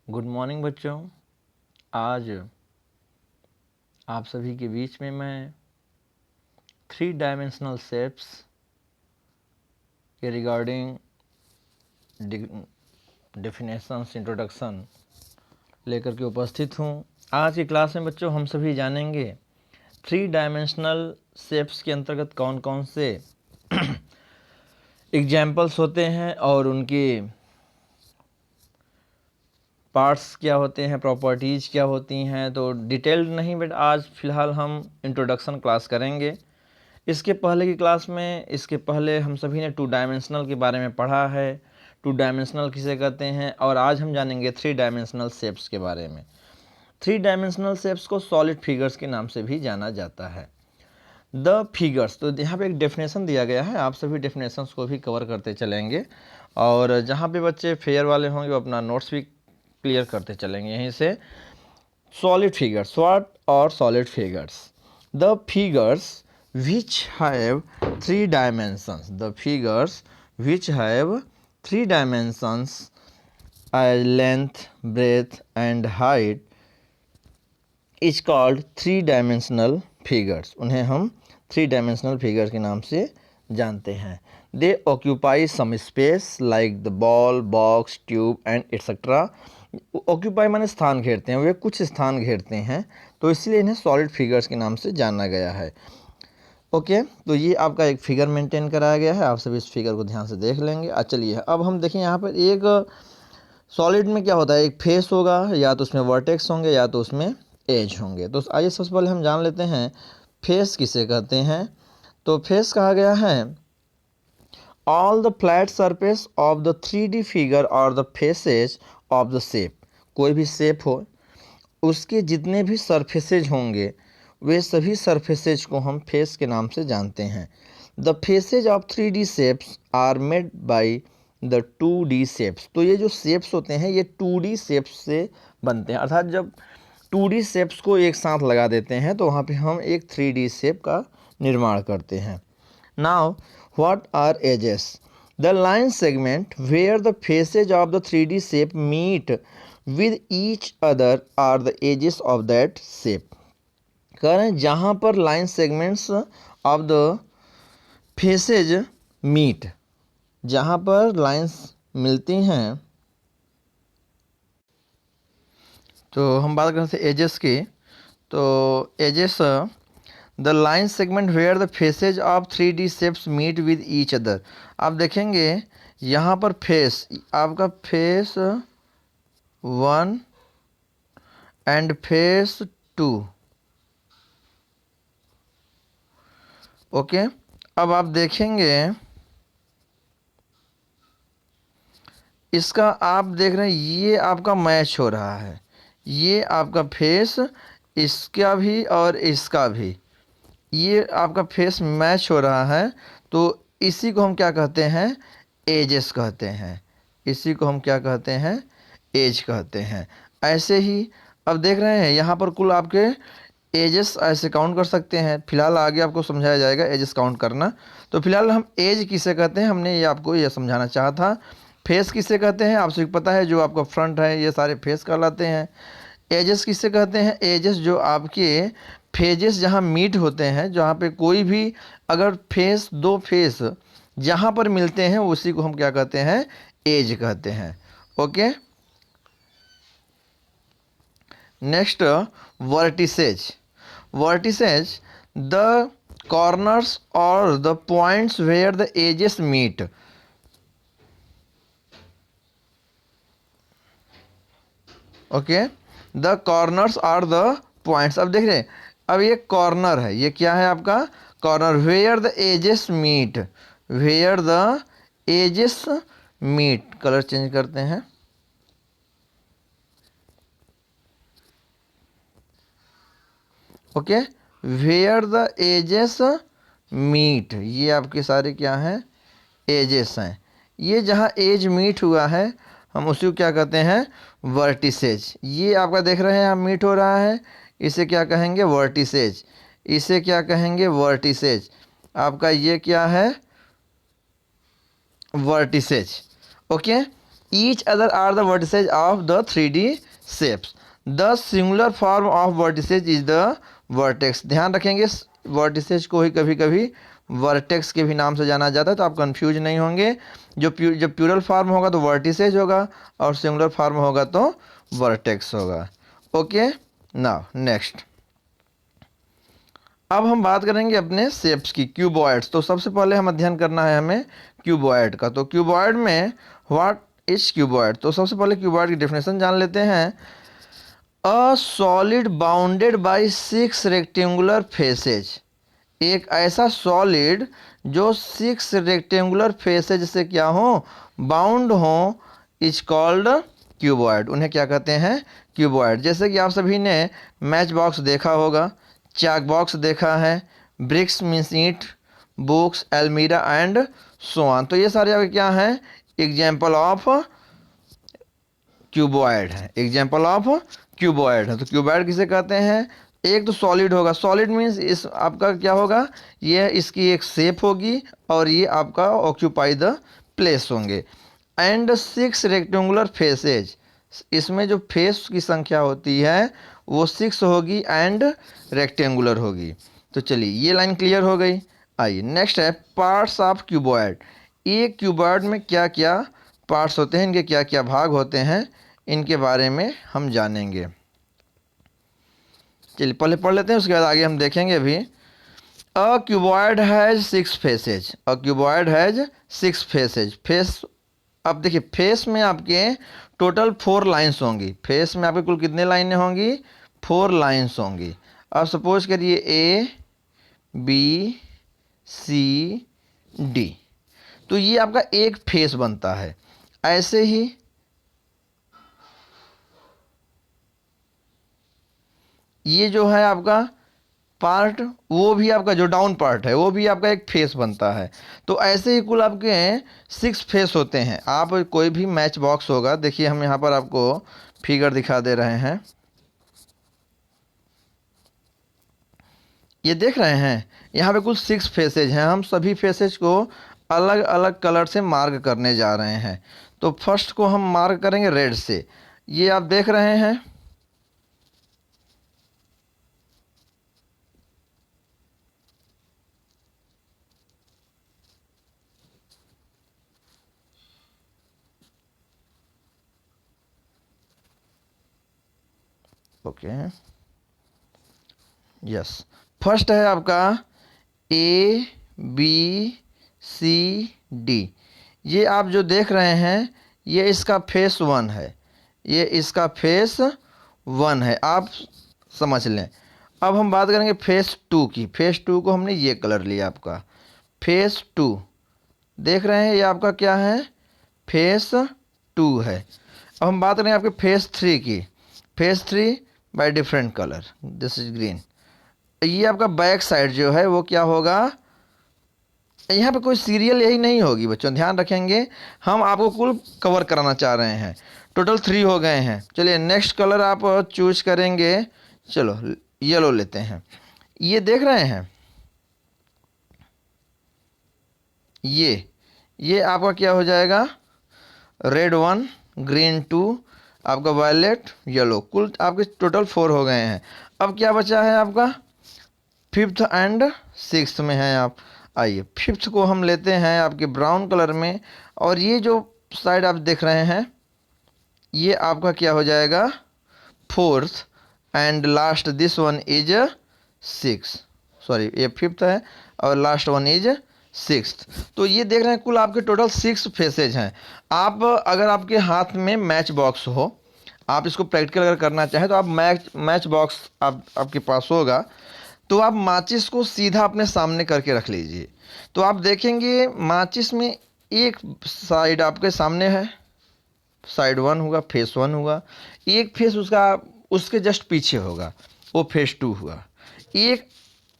Good morning बच्चों। आज आप सभी के बीच में मैं 3 डायमेंशनल शेप्स के रिगार्डिंग डेफिनेशंस इंट्रोडक्शन लेकर के उपस्थित हूँ। आज की क्लास में बच्चों हम सभी जानेंगे 3 डायमेंशनल शेप्स के अंतर्गत कौन कौन से एग्जाम्पल्स होते हैं और उनके पार्ट्स क्या होते हैं, प्रॉपर्टीज़ क्या होती हैं। तो डिटेल्ड नहीं, बट आज फ़िलहाल हम इंट्रोडक्शन क्लास करेंगे। इसके पहले की क्लास में, इसके पहले हम सभी ने 2 डायमेंशनल के बारे में पढ़ा है, 2 डायमेंशनल किसे कहते हैं, और आज हम जानेंगे 3 डायमेंशनल शेप्स के बारे में। 3 डायमेंशनल शेप्स को सॉलिड फिगर्स के नाम से भी जाना जाता है। द फिगर्स, तो यहाँ पे एक डेफिनेशन दिया गया है, आप सभी डेफिनेशंस को भी कवर करते चलेंगे, और जहाँ पे बच्चे फेयर वाले होंगे वो अपना नोट्स भी क्लियर करते चलेंगे यहीं से। सॉलिड फिगर्स, व्हाट और solid figures? The figures which have 3 dimensions, the figures which have 3 dimensions as length, breadth and height is called 3 dimensional figures. उन्हें हम 3 dimensional figures के नाम से जानते हैं। They occupy some space like the ball, box, tube and etc. Occupy माने स्थान घेरते हैं, वे कुछ स्थान घेरते हैं, तो इसलिए इन्हें सॉलिड फिगर्स के नाम से जाना गया है। ओके, तो ये आपका एक फिगर मेंटेन कराया गया है, आप सभी इस फिगर को ध्यान से देख लेंगे। चलिए अब हम देखें यहाँ पर एक सॉलिड में क्या होता है, एक फेस होगा, या तो उसमें वर्टेक्स होंगे या तो उसमें एज होंगे। तो आइए सबसे पहले हम जान लेते हैं फेस किसे कहते हैं। तो फेस कहा गया है all the flat surface of the 3D figure और the faces of the shape. कोई भी शेप हो, उसके जितने भी सरफेसेज होंगे वे सभी सरफेसेज को हम फेस के नाम से जानते हैं। The faces of 3D shapes are made by the 2D shapes. तो ये जो शेप्स होते हैं ये 2D शेप्स से बनते हैं, अर्थात जब 2D शेप्स को एक साथ लगा देते हैं तो वहाँ पे हम एक 3D शेप का निर्माण करते हैं। Now what are edges? The line segment where the faces of the 3D shape meet with each other are the edges of that shape. कह रहे हैं जहाँ पर line segments of the faces meet, जहाँ पर लाइंस मिलती हैं, तो हम बात करते हैं एजेस की। तो edges, the line segment where the faces of 3D shapes meet with each other. आप देखेंगे यहाँ पर फेस, आपका फेस 1 एंड फेस 2। ओके, अब आप देखेंगे इसका, आप देख रहे हैं ये आपका मैच हो रहा है, ये आपका फेस, इसका भी और इसका भी, ये आपका फेस मैच हो रहा है। तो इसी को हम क्या कहते हैं? एजेस कहते हैं। इसी को हम क्या कहते हैं? एज कहते हैं। ऐसे ही अब देख रहे हैं यहाँ पर कुल आपके एजेस ऐसे काउंट कर सकते हैं। फिलहाल आगे आपको समझाया जाएगा एजेस काउंट करना। तो फिलहाल हम एज किसे कहते हैं, हमने ये आपको ये समझाना चाहा था। फेस किसे कहते हैं, आप सभी पता है, जो आपका फ्रंट है ये सारे फेस कहलाते हैं। एजेस किसे कहते हैं? एजेस जो आपके फेजेस जहाँ मीट होते हैं, जहाँ पे कोई भी अगर फेस, दो फेस जहाँ पर मिलते हैं उसी को हम क्या कहते हैं? एज कहते हैं। Okay, next vertices. Vertices the corners और the points where the edges meet. Okay, the corners are the points. अब देख रहे हैं, अब ये कॉर्नर है, ये क्या है आपका? Corner. Where the edges meet, where the edges meet, colour change करते हैं। Okay, where the edges meet, ये आपके सारे क्या हैं? एजेस हैं। ये जहाँ एज मीट हुआ है हम उसी को क्या कहते हैं? वर्टिसेज। ये आपका देख रहे हैं यहाँ मीट हो रहा है, इसे क्या कहेंगे? वर्टिसेज। इसे क्या कहेंगे? वर्टिसेज। आपका ये क्या है? Vertices. Okay, each other are the vertices of the 3D shapes. The singular form of vertices is the vertex. ध्यान रखेंगे, वर्टिसेज को ही कभी कभी वर्टेक्स के भी नाम से जाना जाता है, तो आप कंफ्यूज नहीं होंगे। जब प्यूरल फॉर्म होगा तो वर्टिसेज होगा, और सिंगुलर फॉर्म होगा तो वर्टेक्स होगा। ओके, नाउ नेक्स्ट अब हम बात करेंगे अपने शेप्स की, क्यूबॉइड्स। तो सबसे पहले हम अध्ययन करना है हमें क्यूबॉइड का। तो क्यूबॉइड में व्हाट इज क्यूबॉइड, तो सबसे पहले क्यूबॉइड की डेफिनेशन जान लेते हैं। A solid bounded by 6 rectangular faces. एक ऐसा सॉलिड जो 6 रेक्टेंगुलर फेसेज से क्या हो, बाउंड हो, इज कॉल्ड क्यूबॉइड। उन्हें क्या कहते हैं, क्यूबॉइड। जैसे कि आप सभी ने मैच बॉक्स देखा होगा, चाक बॉक्स देखा है, ब्रिक्स मीन्स ईंट, बुक्स, एल्मीरा एंड सो ऑन। तो ये सारे आपके क्या हैं, एग्जाम्पल ऑफ क्यूबॉइड है, एग्जाम्पल ऑफ क्यूबॉइड है। तो क्यूबॉइड किसे कहते हैं, एक तो सॉलिड होगा, सॉलिड मीन्स इस आपका क्या होगा, ये इसकी एक शेप होगी और ये आपका ऑक्यूपाई द प्लेस होंगे। एंड 6 रेक्टेंगुलर फेसेज, इसमें जो फेस की संख्या होती है वो 6 होगी एंड रेक्टेंगुलर होगी। तो चलिए ये लाइन क्लियर हो गई। आइए नेक्स्ट है पार्ट्स ऑफ क्यूबॉइड। एक क्यूबॉइड में क्या क्या पार्ट्स होते हैं, इनके क्या क्या भाग होते हैं, इनके बारे में हम जानेंगे। चलिए पहले पढ़ लेते हैं, उसके बाद आगे हम देखेंगे अभी। अ cuboid has 6 faces. A cuboid has 6 faces. Face, अब देखिए फेस में आपके टोटल 4 लाइन्स होंगी। फेस में आपके कुल कितने लाइनें होंगी, 4 लाइन्स होंगी। अब सपोज करिए ए बी सी डी, तो ये आपका एक फेस बनता है। ऐसे ही ये जो है आपका पार्ट, वो भी आपका जो डाउन पार्ट है वो भी आपका एक फेस बनता है। तो ऐसे ही कुल आपके 6 फेस होते हैं। आप कोई भी मैच बॉक्स होगा, देखिए हम यहाँ पर आपको फिगर दिखा दे रहे हैं, ये देख रहे हैं, यहाँ पे कुल 6 फेसेज हैं। हम सभी फेसेज को अलग अलग कलर से मार्क करने जा रहे हैं। तो फर्स्ट को हम मार्क करेंगे रेड से। ये आप देख रहे हैं, ओके यस, फर्स्ट है आपका ए बी सी डी। ये आप जो देख रहे हैं ये इसका फेस 1 है, ये इसका फेस 1 है, आप समझ लें। अब हम बात करेंगे फेस 2 की। फेस 2 को हमने ये कलर लिया आपका फेस 2, देख रहे हैं ये आपका क्या है, फेस 2 है। अब हम बात करेंगे आपके फेस 3 की। Face 3 by different colour, this is green. ये आपका बैक साइड जो है वो क्या होगा, यहाँ पे कोई सीरियल यही नहीं होगी बच्चों, ध्यान रखेंगे। हम आपको कुल कवर कराना चाह रहे हैं। टोटल 3 हो गए हैं। चलिए नेक्स्ट कलर आप चूज करेंगे, चलो येलो लेते हैं। ये देख रहे हैं, ये आपका क्या हो जाएगा, रेड 1, ग्रीन 2, आपका वायलेट, येलो, कुल आपके टोटल 4 हो गए हैं। अब क्या बचा है आपका, 5th एंड 6th में हैं आप। आइए 5th को हम लेते हैं आपके ब्राउन कलर में, और ये जो साइड आप देख रहे हैं ये आपका क्या हो जाएगा, 4th and last this one is 6, sorry ये 5th है और लास्ट वन इज 6th। तो ये देख रहे हैं कुल आपके टोटल 6 फेसेज हैं। आप अगर आपके हाथ में मैच बॉक्स हो, आप इसको प्रैक्टिकल अगर करना चाहें तो आप मैच बॉक्स आपके पास होगा, तो आप माचिस को सीधा अपने सामने करके रख लीजिए। तो आप देखेंगे माचिस में एक साइड आपके सामने है, साइड 1 होगा, फेस 1 होगा। एक फेस उसका उसके जस्ट पीछे होगा, वो फेस 2 हुआ। एक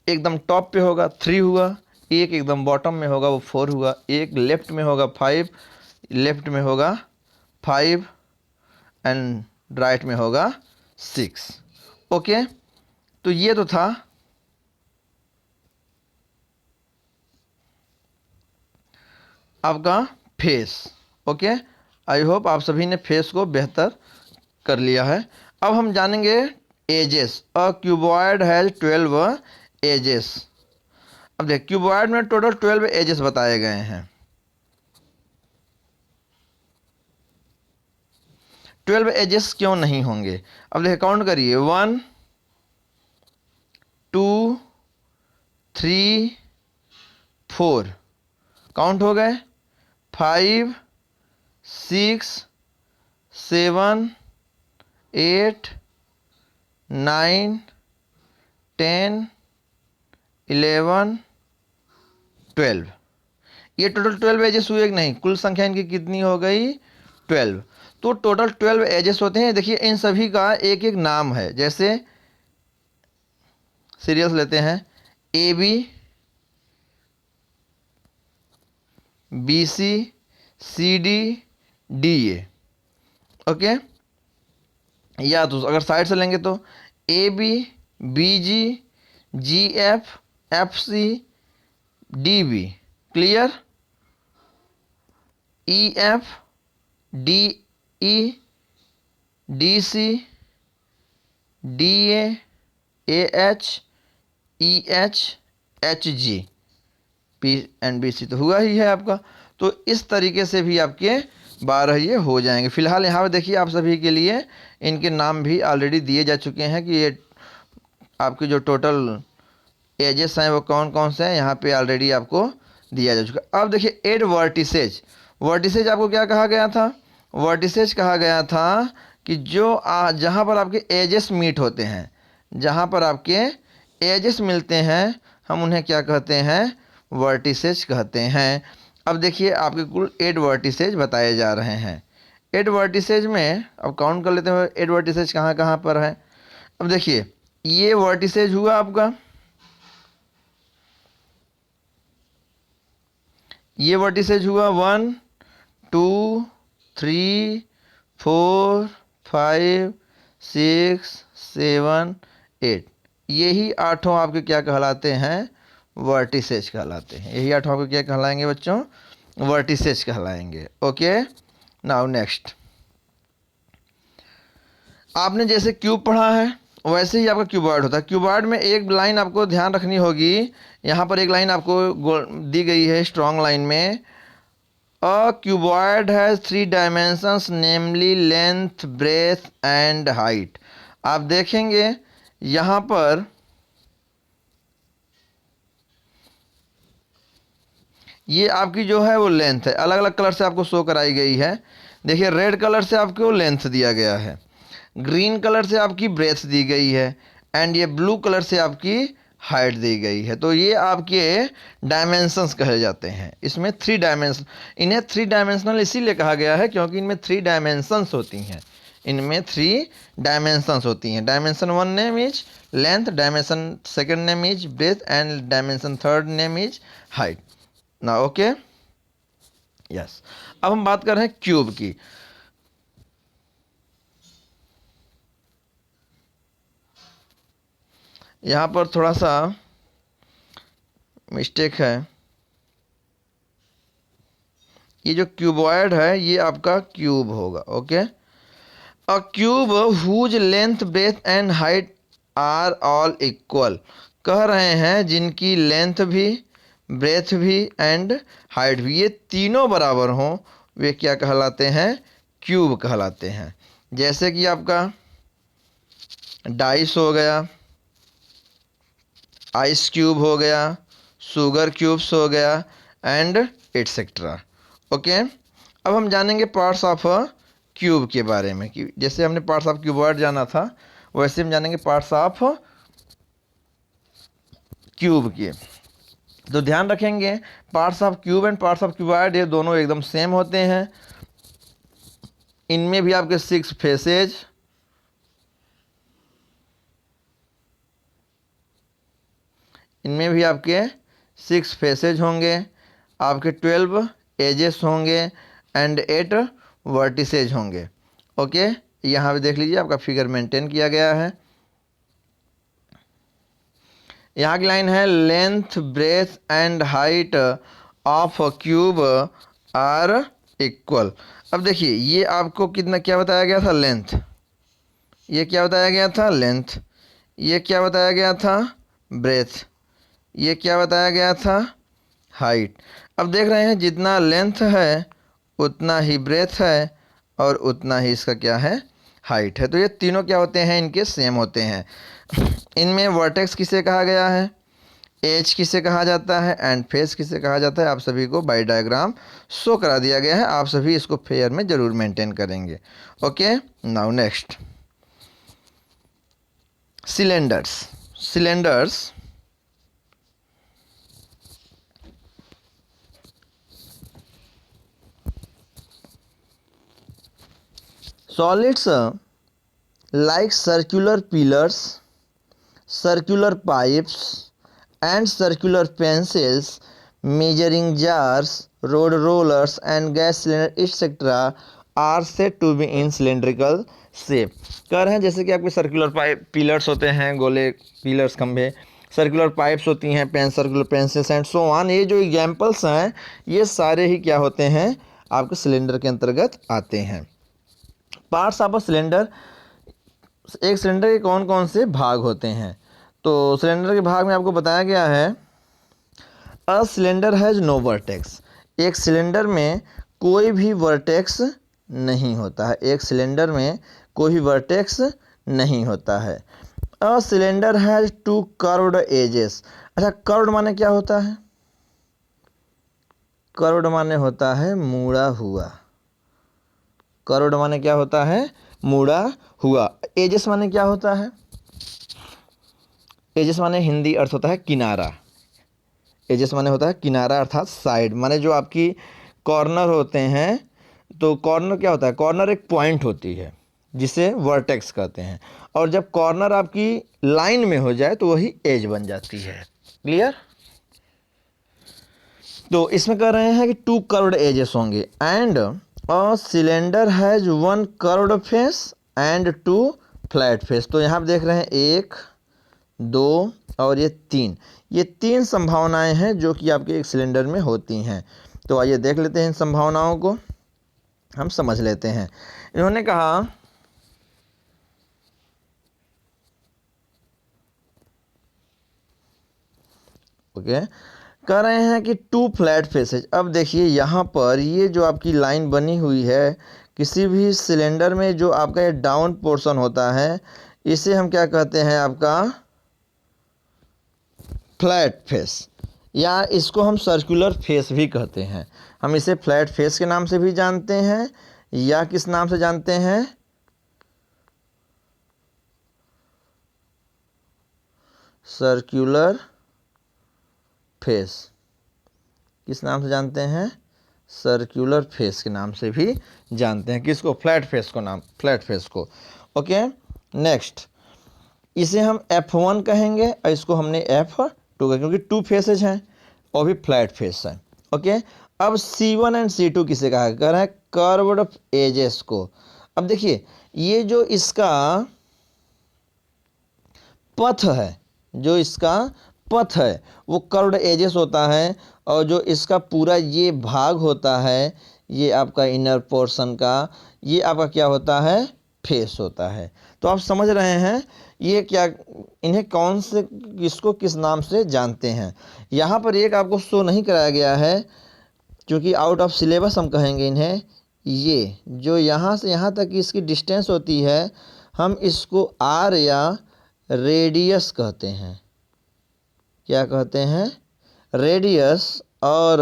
एकदम टॉप पे होगा, 3 हुआ। एक एकदम बॉटम में होगा, वो 4 हुआ। एक लेफ्ट में होगा 5, लेफ्ट में होगा 5 एंड राइट में होगा 6। ओके, तो ये तो था आपका फेस। ओके, आई होप आप सभी ने फेस को बेहतर कर लिया है। अब हम जानेंगे edges. A cuboid has 12 edges. अब देख, क्यूबॉइड में टोटल 12 एजेस बताए गए हैं। 12 एजेस क्यों नहीं होंगे? अब देखिए, काउंट करिए, 1 2 3 4, काउंट हो गए, 5 6 7 8 9 10 11 12। ये टोटल 12 एजेस हुए कि नहीं? कुल संख्या इनकी कितनी हो गई? 12। तो टोटल 12 एजेस होते हैं। देखिए, इन सभी का एक एक नाम है। जैसे सीरियस लेते हैं, A B, B C D, D A. Okay, या तो अगर साइड से लेंगे तो A B, B G, G F, F C, D B. Clear? E F, D E, D C, D A H, E H, H G, P and B C. तो हुआ ही है आपका। तो इस तरीके से भी आपके 12 ये हो जाएंगे। फिलहाल यहाँ पे देखिए, आप सभी के लिए इनके नाम भी ऑलरेडी दिए जा चुके हैं कि ये आपके जो टोटल एजेस हैं वो कौन कौन से हैं, यहाँ पे ऑलरेडी आपको दिया जा चुका है। अब देखिए, एड वर्टिसेज। वर्टिसेज आपको क्या कहा गया था? वर्टिसेज कहा गया था कि जो जहाँ पर आपके एजेस मीट होते हैं, जहाँ पर आपके एजेस मिलते हैं, हम उन्हें क्या कहते हैं? वर्टिसेज कहते हैं। अब देखिए, आपके कुल 8 वर्टिसेज बताए जा रहे हैं। 8 वर्टिसेज में अब काउंट कर लेते हैं 8 वर्टिसेज कहाँ कहाँ पर है। अब देखिए, ये वर्टिसेज हुआ आपका, ये वर्टिसेज हुआ 1 2 3 4 5 6 7 8। यही 8 आपके क्या कहलाते हैं? वर्टिसेज कहलाते हैं। यही 8 आपके क्या कहलाएंगे बच्चों? वर्टिसेज कहलाएंगे। Okay, now next. आपने जैसे क्यूब पढ़ा है वैसे ही आपका क्यूबॉइड होता है। क्यूबॉइड में एक लाइन आपको ध्यान रखनी होगी। यहाँ पर एक लाइन आपको दी गई है स्ट्रॉन्ग लाइन में, a cuboid has 3 dimensions namely length, breadth and height. आप देखेंगे यहाँ पर ये आपकी जो है वो लेंथ है, अलग अलग कलर से आपको शो कराई गई है। देखिए, रेड कलर से आपको लेंथ दिया गया है, ग्रीन कलर से आपकी ब्रेथ दी गई है, एंड ये ब्लू कलर से आपकी हाइट दी गई है। तो ये आपके डायमेंशंस कहे जाते हैं। इसमें 3 डायमेंशन, इन्हें 3 डायमेंशनल इसीलिए कहा गया है क्योंकि इनमें 3 डायमेंशंस होती हैं। इनमें 3 डायमेंशंस होती हैं। Dimension 1 name is length, dimension 2nd name is breadth, and dimension 3rd name is height. ना ओके, यस। अब हम बात कर रहे हैं क्यूब की। यहाँ पर थोड़ा सा मिस्टेक है। ये जो क्यूबॉइड है ये आपका क्यूब होगा। Okay, a cube whose length, breadth and height are all equal. कह रहे हैं जिनकी लेंथ भी, ब्रेथ भी एंड हाइट भी, ये तीनों बराबर हों, वे क्या कहलाते हैं? क्यूब कहलाते हैं। जैसे कि आपका डाइस हो गया, आइस क्यूब हो गया, शुगर क्यूब्स हो गया, एंड एटसेट्रा। ओके, अब हम जानेंगे पार्ट्स ऑफ क्यूब के बारे में कि जैसे हमने पार्ट्स ऑफ क्यूबॉइड जाना था वैसे हम जानेंगे पार्ट्स ऑफ क्यूब के। तो ध्यान रखेंगे, parts of cube and parts of cuboid ये दोनों एकदम सेम होते हैं। इनमें भी आपके 6 फेसेज, इनमें भी आपके 6 फेसेज होंगे, आपके 12 एजेस होंगे, एंड 8 वर्टिसेज होंगे। ओके, यहाँ पे देख लीजिए आपका फिगर मेंटेन किया गया है। यहाँ की लाइन है, length, breadth and height of cube are equal. अब देखिए ये आपको कितना क्या बताया गया था, लेंथ, ये क्या बताया गया था, लेंथ, ये क्या बताया गया था, ब्रेथ, ये क्या बताया गया था, हाइट। अब देख रहे हैं जितना लेंथ है उतना ही ब्रेथ है और उतना ही इसका क्या है, हाइट है। तो ये तीनों क्या होते हैं, इनके सेम होते हैं। इनमें वर्टेक्स किसे कहा गया है, एज किसे कहा जाता है एंड फेस किसे कहा जाता है, आप सभी को बाई डायग्राम शो करा दिया गया है। आप सभी इसको फेयर में ज़रूर मेंटेन करेंगे। Okay, now next, cylinders. Cylinders solids like circular pillars, circular pipes and circular pencils, measuring jars, road rollers and gas cylinder etc. are said to be in cylindrical shape। कह रहे हैं जैसे कि आपके circular pipe pillars होते हैं, गोले pillars खंभे, सर्कुलर पाइप्स होती हैं, pen circular pencils and so on, ये जो एग्जाम्पल्स हैं ये सारे ही क्या होते हैं, आपके सिलेंडर के अंतर्गत आते हैं। पार्ट्स ऑफ अ सिलेंडर, एक सिलेंडर के कौन कौन से भाग होते हैं, तो सिलेंडर के भाग में आपको बताया गया है, a cylinder has no vertex, एक सिलेंडर में कोई भी वर्टेक्स नहीं होता है, एक सिलेंडर में कोई भी वर्टेक्स नहीं होता है। A cylinder has two curved edges. अच्छा, कर्व्ड माने क्या होता है, कर्व्ड माने होता है मुड़ा हुआ, कर्व्ड माने क्या होता है, मुड़ा हुआ। एजेस माने क्या होता है, एजेस माने हिंदी अर्थ होता है किनारा, एजेस माने होता है किनारा अर्थात साइड, माने जो आपकी कॉर्नर होते हैं। तो कॉर्नर क्या होता है, कॉर्नर एक पॉइंट होती है जिसे वर्टेक्स कहते हैं, और जब कॉर्नर आपकी लाइन में हो जाए तो वही एज बन जाती है। क्लियर। तो इसमें कह रहे हैं कि टू कर्व्ड एजेस होंगे and a cylinder has one curved face and two flat face. तो यहाँ आप देख रहे हैं 1 2 और ये तीन संभावनाएं हैं जो कि आपके एक सिलेंडर में होती हैं। तो आइए देख लेते हैं इन संभावनाओं को, हम समझ लेते हैं। इन्होंने कहा ओके, कह रहे हैं कि टू फ्लैट फेसेज। अब देखिए यहाँ पर ये जो आपकी लाइन बनी हुई है, किसी भी सिलेंडर में जो आपका ये डाउन पोर्शन होता है इसे हम क्या कहते हैं, आपका फ्लैट फेस, या इसको हम सर्कुलर फेस भी कहते हैं। हम इसे फ्लैट फेस के नाम से भी जानते हैं या किस नाम से जानते हैं, सर्कुलर फेस, किस नाम से जानते हैं, सर्कुलर फेस के नाम से भी जानते हैं। किसको, फ्लैट फेस को, नाम फ्लैट फेस को। ओके, नेक्स्ट, इसे हम F1 कहेंगे और इसको हमने F2 का, क्योंकि टू फेसेज हैं और भी फ्लैट फेस है। ओके, अब C1 एंड C2 किसे कहा, कह रहे हैं कर्व्ड एजेस को। अब देखिए ये जो इसका पथ है, जो इसका पथ है वो कर्व्ड एजेस होता है, और जो इसका पूरा ये भाग होता है, ये आपका इनर पोर्शन का, ये आपका क्या होता है, फेस होता है। तो आप समझ रहे हैं ये क्या, इन्हें कौन से, किसको किस नाम से जानते हैं। यहाँ पर एक आपको शो नहीं कराया गया है क्योंकि आउट ऑफ सिलेबस हम कहेंगे इन्हें। ये जो यहाँ से यहाँ तक की इसकी डिस्टेंस होती है, हम इसको आर या रेडियस कहते हैं। क्या कहते हैं, रेडियस। और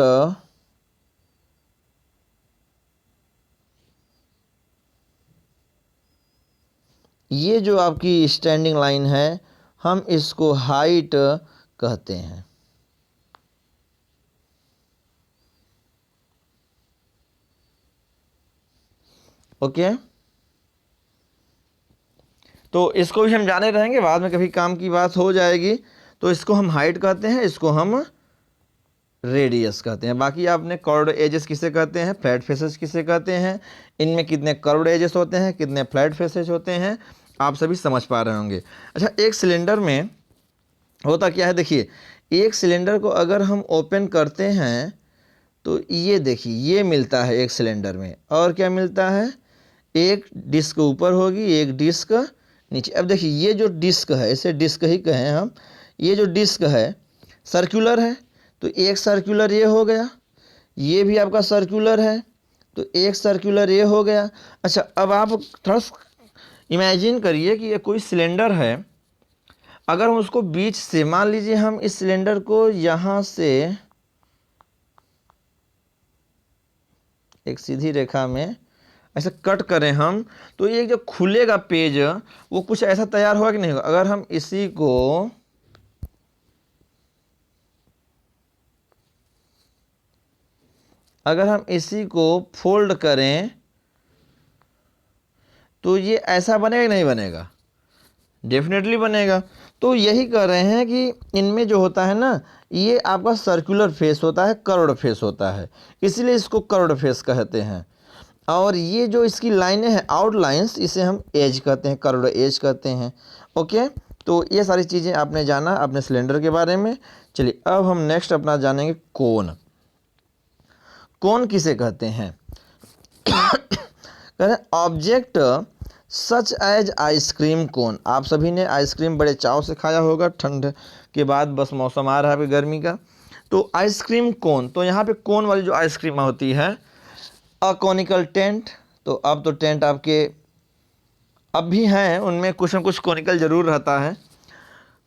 ये जो आपकी स्टैंडिंग लाइन है हम इसको हाइट कहते हैं। ओके, तो इसको भी हम जाने रहेंगे, बाद में कभी काम की बात हो जाएगी। तो इसको हम हाइट कहते हैं, इसको हम रेडियस कहते हैं। बाकी आपने कर्व्ड एजेस किसे कहते हैं, फ्लैट फेसेस किसे कहते हैं, इनमें कितने कर्व्ड एजेस होते हैं, कितने फ्लैट फेसेस होते हैं, आप सभी समझ पा रहे होंगे। अच्छा, एक सिलेंडर में होता क्या है, देखिए एक सिलेंडर को अगर हम ओपन करते हैं तो ये देखिए ये मिलता है एक सिलेंडर में, और क्या मिलता है, एक डिस्क ऊपर होगी, एक डिस्क नीचे। अब देखिए ये जो डिस्क है, इसे डिस्क ही कहें हम, ये जो डिस्क है सर्कुलर है, तो एक सर्कुलर ये हो गया, ये भी आपका सर्कुलर है, तो एक सर्कुलर ये हो गया। अच्छा, अब आप थोड़ा इमेजिन करिए कि ये कोई सिलेंडर है, अगर हम उसको बीच से, मान लीजिए हम इस सिलेंडर को यहाँ से एक सीधी रेखा में ऐसे कट करें हम, तो ये जो खुलेगा पेज वो कुछ ऐसा तैयार होगा कि नहीं होगा। अगर हम इसी को फोल्ड करें तो ये ऐसा बनेगा कि नहीं बनेगा, डेफिनेटली बनेगा। तो यही कह रहे हैं कि इनमें जो होता है ना, ये आपका सर्कुलर फेस होता है, कर्व्ड फेस होता है, इसलिए इसको कर्व्ड फेस कहते हैं। और ये जो इसकी लाइनें हैं आउटलाइंस, इसे हम एज कहते हैं, कर्व्ड एज कहते हैं। ओके, तो ये सारी चीज़ें आपने जाना अपने सिलेंडर के बारे में। चलिए अब हम नेक्स्ट अपना जानेंगे कोन। कोन किसे कहते हैं, कहते हैं object such as ice cream cone. आप सभी ने आइसक्रीम बड़े चाव से खाया होगा, ठंड के बाद बस मौसम आ रहा है गर्मी का, तो आइसक्रीम कोन। तो यहाँ पे कोन वाली जो आइसक्रीम होती है, अकोनिकल टेंट, तो अब तो टेंट आपके अब भी हैं, उनमें कुछ न कुछ कोनिकल जरूर रहता है।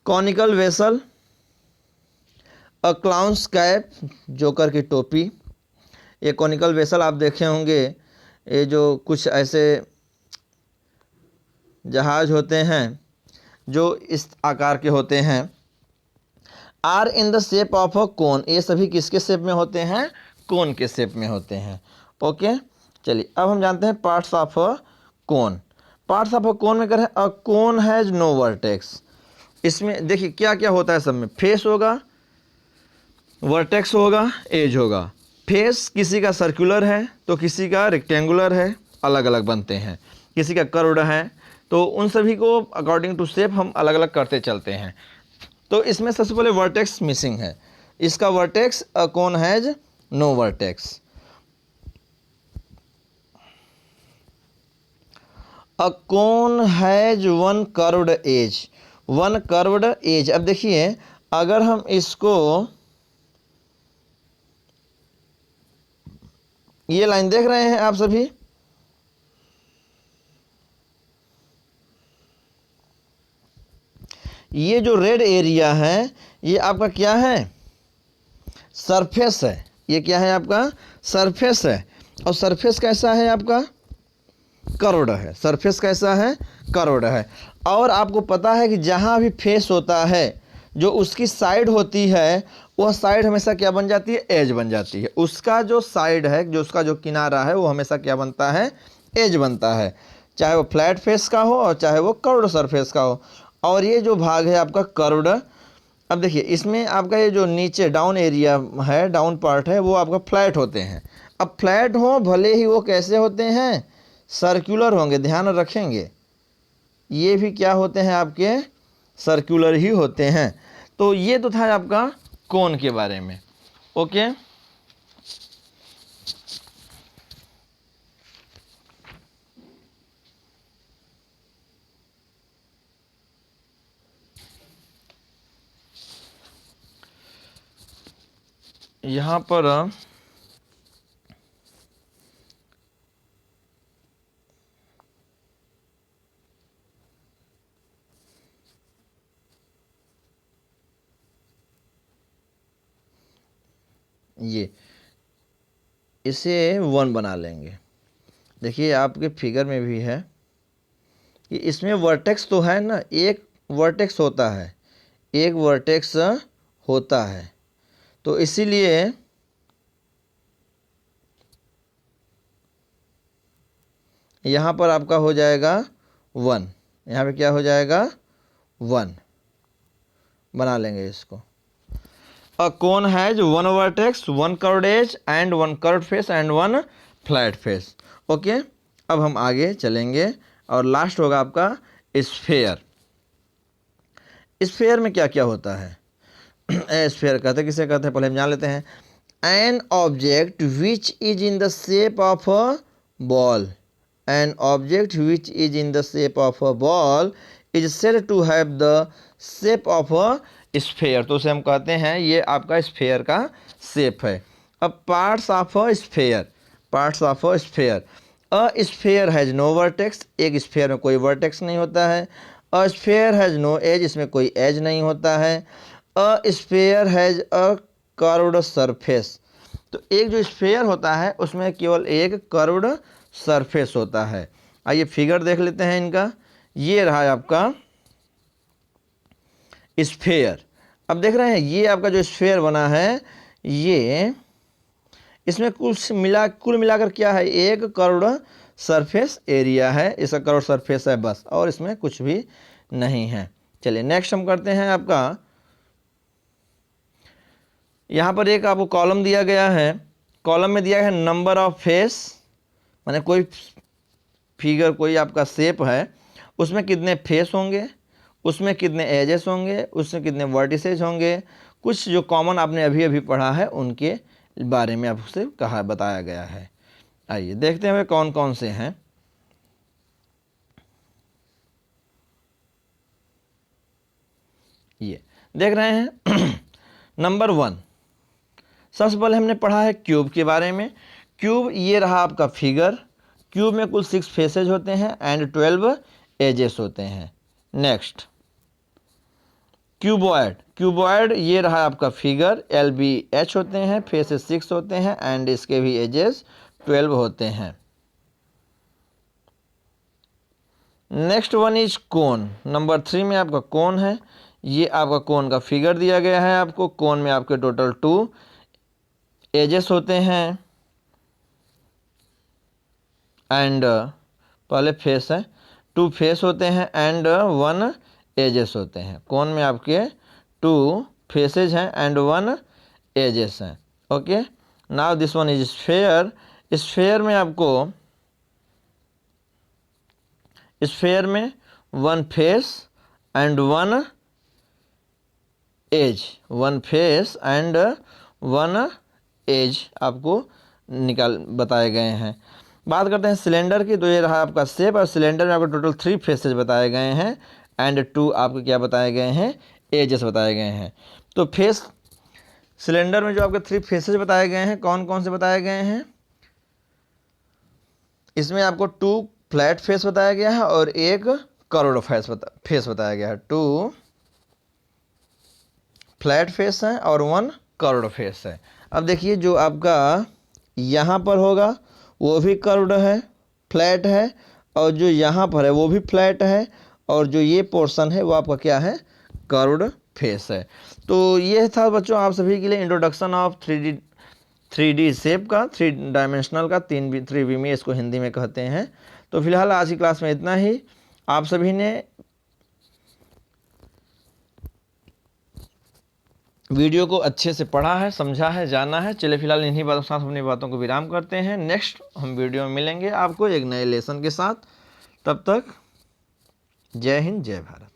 कॉनिकल वेसल, अ क्लाउन्स कैप, जोकर की टोपी। ये कॉनिकल वेसल आप देखे होंगे, ये जो कुछ ऐसे जहाज होते हैं जो इस आकार के होते हैं। Are in the shape of a cone, ये सभी किसके शेप में होते हैं, कोन के शेप में होते हैं। ओके, चलिए अब हम जानते हैं parts of a cone. Parts of a cone में करें, a cone has no vertex. इसमें देखिए क्या क्या होता है, सब में फेस होगा, वर्टेक्स होगा, एज होगा। फेस किसी का सर्कुलर है तो किसी का रेक्टेंगुलर है, अलग अलग बनते हैं, किसी का कर्व्ड है, तो उन सभी को अकॉर्डिंग टू शेप हम अलग अलग करते चलते हैं। तो इसमें सबसे पहले वर्टेक्स मिसिंग है, इसका vertex, a cone has no vertex. A cone has one curved edge, one curved edge. अब देखिए अगर हम इसको, ये लाइन देख रहे हैं आप सभी, ये जो रेड एरिया है ये आपका क्या है, सरफेस है। ये क्या है आपका, सरफेस है। और सरफेस कैसा है आपका, कर्व्ड है। सरफेस कैसा है, कर्व्ड है। और आपको पता है कि जहाँ भी फेस होता है, जो उसकी साइड होती है, वह साइड हमेशा क्या बन जाती है, एज बन जाती है। उसका जो साइड है, जो उसका जो किनारा है, वो हमेशा क्या बनता है, एज बनता है, चाहे वो फ्लैट फेस का हो और चाहे वो कर्व्ड सरफेस का हो। और ये जो भाग है आपका कर्व्ड, अब देखिए इसमें आपका ये जो नीचे डाउन एरिया है, डाउन पार्ट है, वो आपका फ्लैट होते हैं। अब फ्लैट हो भले ही वो कैसे होते हैं, सर्कुलर होंगे, ध्यान रखेंगे, ये भी क्या होते हैं आपके, सर्कुलर ही होते हैं। तो ये तो था आपका कोन के बारे में। ओके, यहाँ पर ये इसे 1 बना लेंगे। देखिए आपके फिगर में भी है कि इसमें वर्टेक्स तो है ना, एक वर्टेक्स होता है, एक वर्टेक्स होता है, तो इसीलिए यहाँ पर आपका हो जाएगा 1, यहाँ पे क्या हो जाएगा 1, बना लेंगे इसको। A cone has 1 vertex, 1 curved edge and 1 curved face and 1 flat face. Okay, अब हम आगे चलेंगे और लास्ट होगा आपका स्फेयर। स्फेयर में क्या क्या होता है, स्फेयर कहते हैं किसे कहते हैं, पहले हम जान लेते हैं। An object which is in the shape of a ball, an object which is in the shape of a ball is said to have the shape of a sphere. तो उसे हम कहते हैं ये आपका स्फेयर का शेप है। अब parts of a sphere, parts of a sphere, a sphere has no vertex, एक स्फेयर में कोई वर्टेक्स नहीं होता है। A sphere has no edge, इसमें कोई एज नहीं होता है। A sphere has a curved surface, तो एक जो स्फेयर होता है उसमें केवल एक कर्व्ड सरफेस होता है। आइए फिगर देख लेते हैं इनका। ये रहा आपका स्फेयर। अब देख रहे हैं ये आपका जो स्फेयर बना है, ये इसमें कुल मिलाकर क्या है, एक कर्व्ड सरफेस एरिया है, इसका कर्व्ड सरफेस है बस, और इसमें कुछ भी नहीं है। चलिए नेक्स्ट हम करते हैं आपका, यहाँ पर एक आपको कॉलम दिया गया है। कॉलम में दिया है नंबर ऑफ फेस, माने कोई फिगर, कोई आपका शेप है, उसमें कितने फेस होंगे, उसमें कितने एजेस होंगे, उसमें कितने वर्टिसेज होंगे, कुछ जो कॉमन आपने अभी अभी पढ़ा है उनके बारे में आपसे बताया गया है। आइए देखते हैं वे कौन कौन से हैं। ये देख रहे हैं नंबर 1, सबसे पहले हमने पढ़ा है क्यूब के बारे में। क्यूब ये रहा आपका फिगर। क्यूब में कुल 6 फेसेज होते हैं एंड 12 एजेस होते हैं। नेक्स्ट क्यूबॉइड, क्यूबॉइड ये रहा आपका फिगर। LBH होते हैं, फेसेस 6 होते हैं एंड इसके भी एजेस 12 होते हैं। Next one is cone. Number 3 में आपका कोन है। ये आपका कोन का फिगर दिया गया है आपको। कोन में आपके टोटल 2 एजेस होते हैं एंड पहले फेस है, 2 फेस होते हैं एंड 1 एजेस होते हैं। कोन में आपके 2 फेसेज हैं एंड 1 एजेस हैं। Okay, now this one is sphere. Sphere में आपको, स्फेयर में 1 face and 1 edge, 1 face and 1 edge आपको बताए गए हैं। बात करते हैं सिलेंडर की, तो ये रहा आपका शेप, और सिलेंडर में आपको टोटल 3 फेसेज बताए गए हैं एंड 2 आपको क्या बताए गए हैं, एजेस बताए गए हैं। तो फेस, सिलेंडर में जो आपके 3 फेसेज बताए गए हैं, कौन कौन से बताए गए हैं, इसमें आपको 2 फ्लैट फेस बताया गया है और एक कर्व्ड फेस बताया गया है। 2 फ्लैट फेस है और 1 कर्व्ड फेस है। अब देखिए जो आपका यहाँ पर होगा वो भी कर्व्ड है, फ्लैट है, और जो यहाँ पर है वो भी फ्लैट है, और जो ये पोर्शन है वो आपका क्या है, कर्व्ड फेस है। तो ये था बच्चों आप सभी के लिए इंट्रोडक्शन ऑफ 3D शेप का, 3 डायमेंशनल का, 3 में इसको हिंदी में कहते हैं। तो फिलहाल आज की क्लास में इतना ही। आप सभी ने वीडियो को अच्छे से पढ़ा है, समझा है, जाना है। चलिए फिलहाल इन्हीं बातों के साथ अपनी बातों को विराम करते हैं। नेक्स्ट हम वीडियो में मिलेंगे आपको एक नए लेसन के साथ। तब तक जय हिंद, जय भारत।